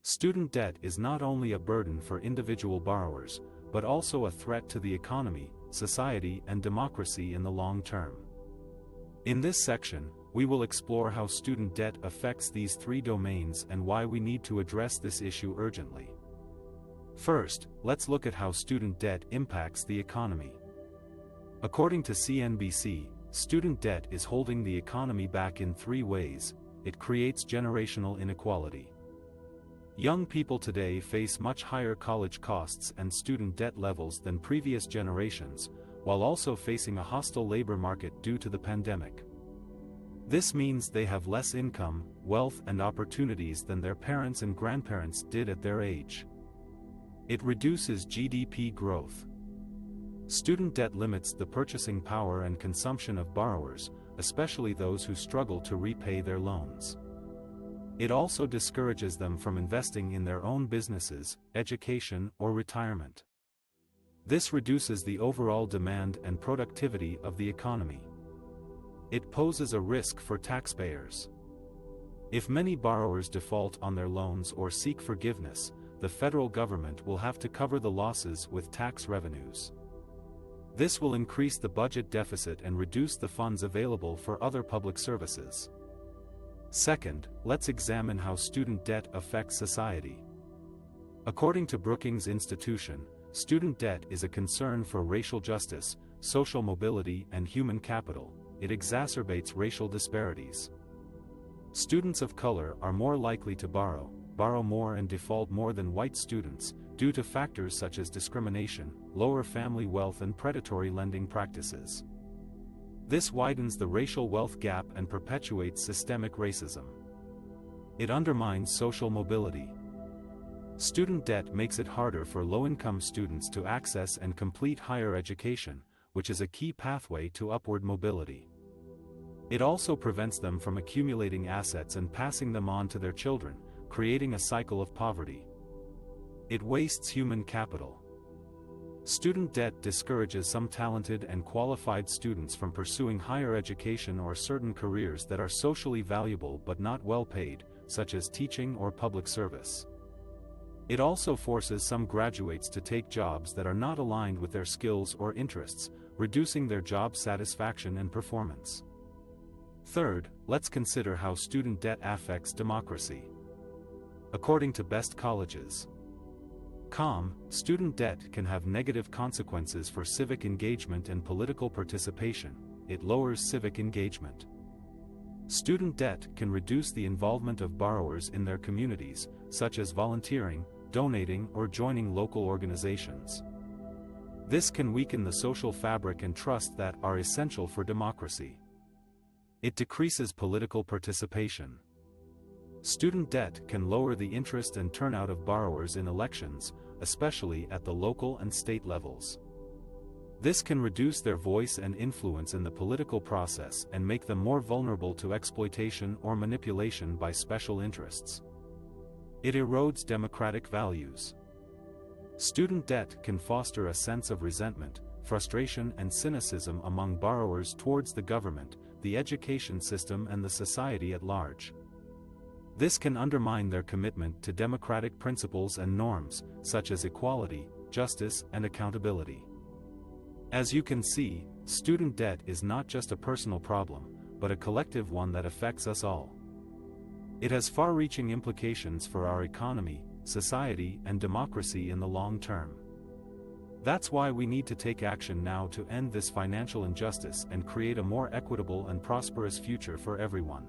Student debt is not only a burden for individual borrowers, but also a threat to the economy, society, and democracy in the long term. In this section, we will explore how student debt affects these three domains and why we need to address this issue urgently. First, let's look at how student debt impacts the economy. According to CNBC, student debt is holding the economy back in three ways. It creates generational inequality. Young people today face much higher college costs and student debt levels than previous generations, while also facing a hostile labor market due to the pandemic. This means they have less income, wealth, and opportunities than their parents and grandparents did at their age. It reduces GDP growth. Student debt limits the purchasing power and consumption of borrowers, especially those who struggle to repay their loans. It also discourages them from investing in their own businesses, education, or retirement. This reduces the overall demand and productivity of the economy. It poses a risk for taxpayers. If many borrowers default on their loans or seek forgiveness, the federal government will have to cover the losses with tax revenues. This will increase the budget deficit and reduce the funds available for other public services. Second, let's examine how student debt affects society. According to Brookings Institution, student debt is a concern for racial justice, social mobility, and human capital. It exacerbates racial disparities. Students of color are more likely to borrow more and default more than white students, due to factors such as discrimination, lower family wealth, and predatory lending practices. This widens the racial wealth gap and perpetuates systemic racism. It undermines social mobility. Student debt makes it harder for low-income students to access and complete higher education, which is a key pathway to upward mobility. It also prevents them from accumulating assets and passing them on to their children, creating a cycle of poverty. It wastes human capital. Student debt discourages some talented and qualified students from pursuing higher education or certain careers that are socially valuable but not well paid, such as teaching or public service. It also forces some graduates to take jobs that are not aligned with their skills or interests, reducing their job satisfaction and performance. Third, let's consider how student debt affects democracy. According to Best Colleges. Student debt can have negative consequences for civic engagement and political participation. It lowers civic engagement. Student debt can reduce the involvement of borrowers in their communities, such as volunteering, donating, or joining local organizations. This can weaken the social fabric and trust that are essential for democracy. It decreases political participation. Student debt can lower the interest and turnout of borrowers in elections, especially at the local and state levels. This can reduce their voice and influence in the political process and make them more vulnerable to exploitation or manipulation by special interests. It erodes democratic values. Student debt can foster a sense of resentment, frustration, and cynicism among borrowers towards the government, the education system, and the society at large. This can undermine their commitment to democratic principles and norms, such as equality, justice, and accountability. As you can see, student debt is not just a personal problem, but a collective one that affects us all. It has far-reaching implications for our economy, society, and democracy in the long term. That's why we need to take action now to end this financial injustice and create a more equitable and prosperous future for everyone.